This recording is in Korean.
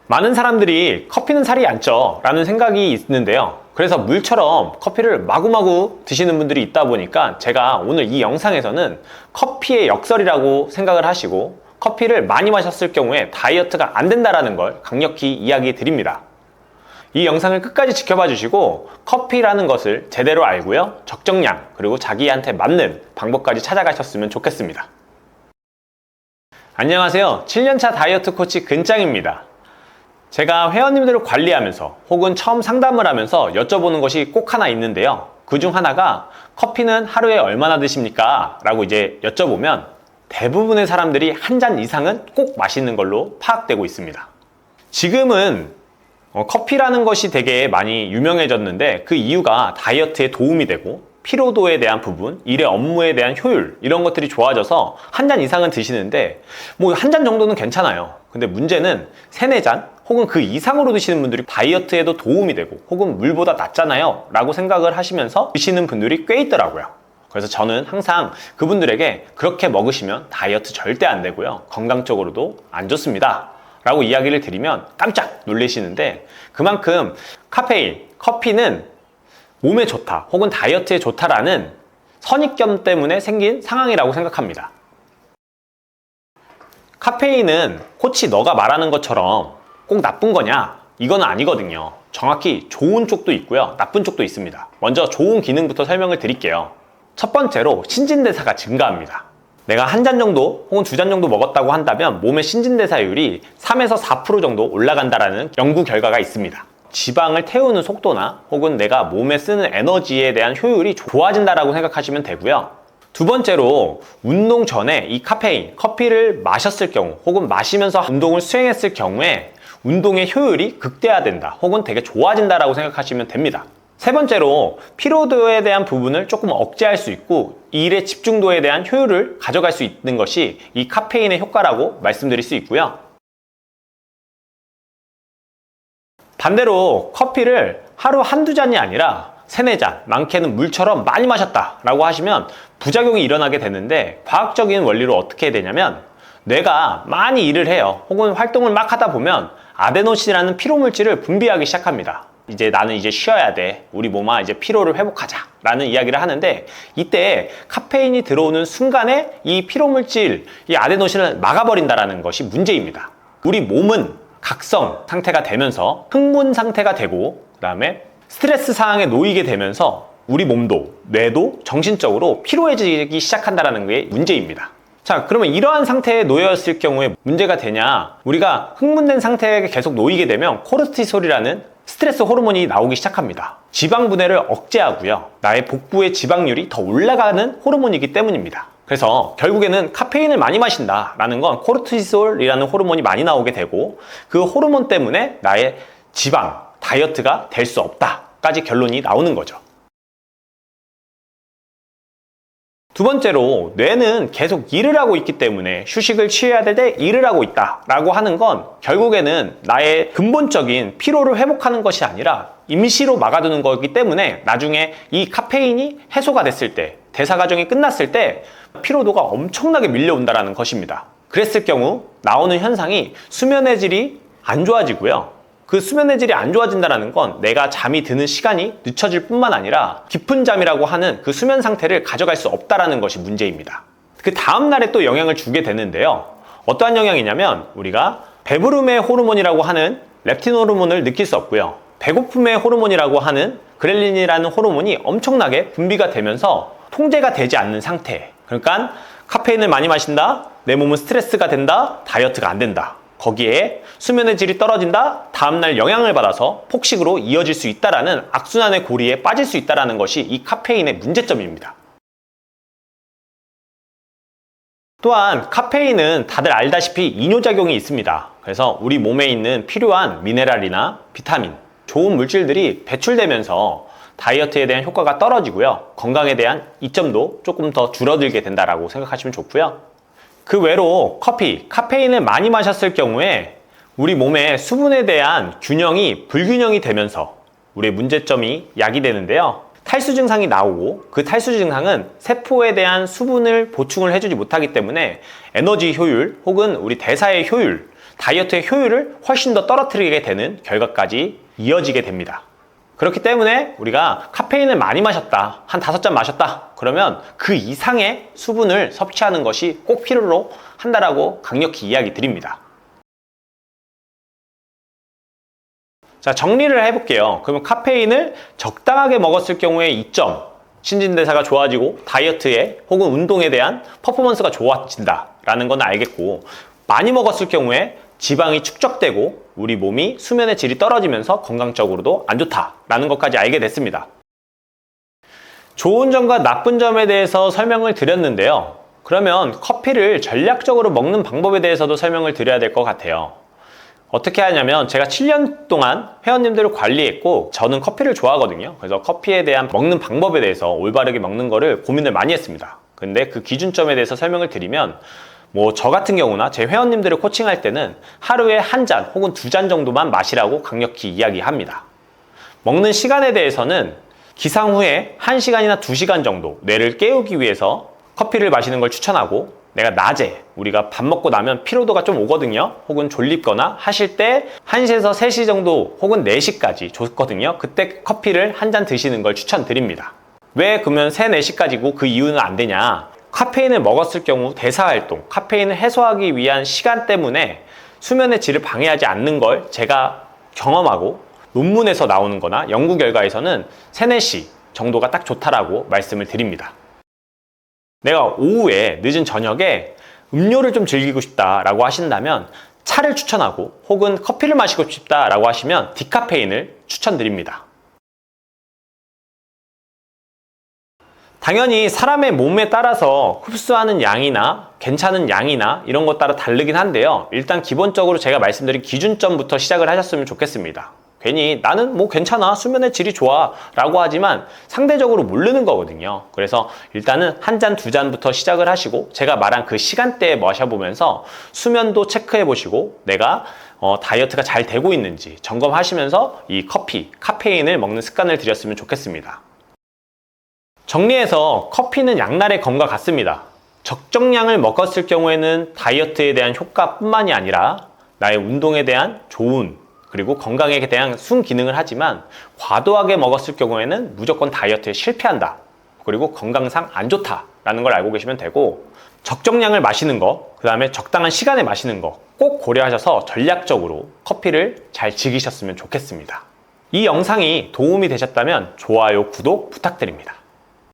많은 사람들이 커피는 살이 안 쪄 라는 생각이 있는데요. 그래서 물처럼 커피를 마구마구 드시는 분들이 있다 보니까 제가 오늘 이 영상에서는 커피의 역설이라고 생각을 하시고 커피를 많이 마셨을 경우에 다이어트가 안 된다는 걸 강력히 이야기 드립니다. 이 영상을 끝까지 지켜봐 주시고 커피라는 것을 제대로 알고요, 적정량 그리고 자기한테 맞는 방법까지 찾아가셨으면 좋겠습니다. 안녕하세요. 7년차 다이어트 코치 근짱입니다. 제가 회원님들을 관리하면서 혹은 처음 상담을 하면서 여쭤보는 것이 꼭 하나 있는데요. 그 중 하나가 커피는 하루에 얼마나 드십니까? 라고 이제 여쭤보면 대부분의 사람들이 한 잔 이상은 꼭 마시는 걸로 파악되고 있습니다. 지금은 커피라는 것이 되게 많이 유명해졌는데 그 이유가 다이어트에 도움이 되고 피로도에 대한 부분, 일의 업무에 대한 효율 이런 것들이 좋아져서 한 잔 이상은 드시는데 뭐 한 잔 정도는 괜찮아요. 근데 문제는 3, 4잔 혹은 그 이상으로 드시는 분들이 다이어트에도 도움이 되고 혹은 물보다 낫잖아요 라고 생각을 하시면서 드시는 분들이 꽤 있더라고요. 그래서 저는 항상 그분들에게 그렇게 먹으시면 다이어트 절대 안 되고요, 건강적으로도 안 좋습니다 라고 이야기를 드리면 깜짝 놀라시는데, 그만큼 카페인, 커피는 몸에 좋다 혹은 다이어트에 좋다라는 선입견 때문에 생긴 상황이라고 생각합니다. 카페인은 코치 너가 말하는 것처럼 꼭 나쁜 거냐? 이건 아니거든요. 정확히 좋은 쪽도 있고요, 나쁜 쪽도 있습니다. 먼저 좋은 기능부터 설명을 드릴게요. 첫 번째로 신진대사가 증가합니다. 내가 한 잔 정도 혹은 2잔 정도 먹었다고 한다면 몸의 신진대사율이 3에서 4% 정도 올라간다라는 연구 결과가 있습니다. 지방을 태우는 속도나 혹은 내가 몸에 쓰는 에너지에 대한 효율이 좋아진다라고 생각하시면 되고요. 두 번째로 운동 전에 이 카페인, 커피를 마셨을 경우 혹은 마시면서 운동을 수행했을 경우에 운동의 효율이 극대화된다 혹은 되게 좋아진다라고 생각하시면 됩니다. 세 번째로 피로도에 대한 부분을 조금 억제할 수 있고 일의 집중도에 대한 효율을 가져갈 수 있는 것이 이 카페인의 효과라고 말씀드릴 수 있고요. 반대로 커피를 하루 한두 잔이 아니라 3, 4잔, 많게는 물처럼 많이 마셨다 라고 하시면 부작용이 일어나게 되는데, 과학적인 원리로 어떻게 되냐면 뇌가 많이 일을 해요. 혹은 활동을 막 하다 보면 아데노신이라는 피로물질을 분비하기 시작합니다. 이제 나는 이제 쉬어야 돼, 우리 몸아 이제 피로를 회복하자 라는 이야기를 하는데, 이때 카페인이 들어오는 순간에 이 피로물질, 이 아데노신을 막아버린다는 것이 문제입니다. 우리 몸은 각성 상태가 되면서 흥분 상태가 되고 그 다음에 스트레스 상황에 놓이게 되면서 우리 몸도 뇌도 정신적으로 피로해지기 시작한다는 게 문제입니다. 자, 그러면 이러한 상태에 놓였을 경우에 문제가 되냐? 우리가 흥분된 상태에 계속 놓이게 되면 코르티솔이라는 스트레스 호르몬이 나오기 시작합니다. 지방 분해를 억제하고요, 나의 복부의 지방률이 더 올라가는 호르몬이기 때문입니다. 그래서 결국에는 카페인을 많이 마신다라는 건 코르티솔이라는 호르몬이 많이 나오게 되고 그 호르몬 때문에 나의 지방, 다이어트가 될 수 없다까지 결론이 나오는 거죠. 두 번째로 뇌는 계속 일을 하고 있기 때문에 휴식을 취해야 될 때 일을 하고 있다 라고 하는 건 결국에는 나의 근본적인 피로를 회복하는 것이 아니라 임시로 막아두는 거기 때문에 나중에 이 카페인이 해소가 됐을 때, 대사 과정이 끝났을 때 피로도가 엄청나게 밀려온다는 것입니다. 그랬을 경우 나오는 현상이 수면의 질이 안 좋아지고요, 그 수면의 질이 안 좋아진다는 건 내가 잠이 드는 시간이 늦춰질 뿐만 아니라 깊은 잠이라고 하는 그 수면 상태를 가져갈 수 없다는 것이 문제입니다. 그 다음 날에 또 영향을 주게 되는데요. 어떠한 영향이냐면 우리가 배부름의 호르몬이라고 하는 렙틴 호르몬을 느낄 수 없고요, 배고픔의 호르몬이라고 하는 그렐린이라는 호르몬이 엄청나게 분비가 되면서 통제가 되지 않는 상태. 그러니까 카페인을 많이 마신다, 내 몸은 스트레스가 된다, 다이어트가 안 된다. 거기에 수면의 질이 떨어진다, 다음날 영향을 받아서 폭식으로 이어질 수 있다라는 악순환의 고리에 빠질 수 있다는 것이 이 카페인의 문제점입니다. 또한 카페인은 다들 알다시피 이뇨작용이 있습니다. 그래서 우리 몸에 있는 필요한 미네랄이나 비타민, 좋은 물질들이 배출되면서 다이어트에 대한 효과가 떨어지고요, 건강에 대한 이점도 조금 더 줄어들게 된다라고 생각하시면 좋고요. 그 외로 카페인을 많이 마셨을 경우에 우리 몸의 수분에 대한 균형이 불균형이 되면서 우리의 문제점이 야기되는데요. 탈수 증상이 나오고 그 탈수 증상은 세포에 대한 수분을 보충을 해주지 못하기 때문에 에너지 효율 혹은 우리 대사의 효율, 다이어트의 효율을 훨씬 더 떨어뜨리게 되는 결과까지 이어지게 됩니다. 그렇기 때문에 우리가 카페인을 많이 마셨다, 한 5잔 마셨다 그러면 그 이상의 수분을 섭취하는 것이 꼭 필요로 한다라고 강력히 이야기 드립니다. 자, 정리를 해볼게요. 그러면 카페인을 적당하게 먹었을 경우에 이점, 신진대사가 좋아지고 다이어트에 혹은 운동에 대한 퍼포먼스가 좋아진다 라는 건 알겠고, 많이 먹었을 경우에 지방이 축적되고 우리 몸이 수면의 질이 떨어지면서 건강적으로도 안 좋다라는 것까지 알게 됐습니다. 좋은 점과 나쁜 점에 대해서 설명을 드렸는데요. 그러면 커피를 전략적으로 먹는 방법에 대해서도 설명을 드려야 될 것 같아요. 어떻게 하냐면 제가 7년 동안 회원님들을 관리했고 저는 커피를 좋아하거든요. 그래서 커피에 대한 먹는 방법에 대해서 올바르게 먹는 거를 고민을 많이 했습니다. 근데 그 기준점에 대해서 설명을 드리면 저 같은 경우나 제 회원님들을 코칭할 때는 하루에 1잔 혹은 2잔 정도만 마시라고 강력히 이야기합니다. 먹는 시간에 대해서는 기상 후에 1시간이나 2시간 정도 뇌를 깨우기 위해서 커피를 마시는 걸 추천하고, 내가 낮에 우리가 밥 먹고 나면 피로도가 좀 오거든요. 혹은 졸립거나 하실 때 1시에서 3시 정도 혹은 4시까지 좋거든요. 그때 커피를 1잔 드시는 걸 추천드립니다. 왜 그러면 3, 4시까지고 그 이유는 안 되냐? 카페인을 먹었을 경우 대사활동, 카페인을 해소하기 위한 시간 때문에 수면의 질을 방해하지 않는 걸 제가 경험하고 논문에서 나오는 거나 연구 결과에서는 3, 4시 정도가 딱 좋다라고 말씀을 드립니다. 내가 오후에 늦은 저녁에 음료를 좀 즐기고 싶다라고 하신다면 차를 추천하고, 혹은 커피를 마시고 싶다라고 하시면 디카페인을 추천드립니다. 당연히 사람의 몸에 따라서 흡수하는 양이나 괜찮은 양이나 이런 것 따라 다르긴 한데요. 일단 기본적으로 제가 말씀드린 기준점부터 시작을 하셨으면 좋겠습니다. 괜히 나는 괜찮아, 수면의 질이 좋아 라고 하지만 상대적으로 모르는 거거든요. 그래서 일단은 1잔, 2잔부터 시작을 하시고, 제가 말한 그 시간대에 마셔보면서 수면도 체크해 보시고 내가 다이어트가 잘 되고 있는지 점검하시면서 이 커피, 카페인을 먹는 습관을 들였으면 좋겠습니다. 정리해서 커피는 양날의 검과 같습니다. 적정량을 먹었을 경우에는 다이어트에 대한 효과뿐만이 아니라 나의 운동에 대한 좋은, 그리고 건강에 대한 순기능을 하지만 과도하게 먹었을 경우에는 무조건 다이어트에 실패한다, 그리고 건강상 안 좋다라는 걸 알고 계시면 되고, 적정량을 마시는 거, 그 다음에 적당한 시간에 마시는 거 꼭 고려하셔서 전략적으로 커피를 잘 즐기셨으면 좋겠습니다. 이 영상이 도움이 되셨다면 좋아요, 구독 부탁드립니다.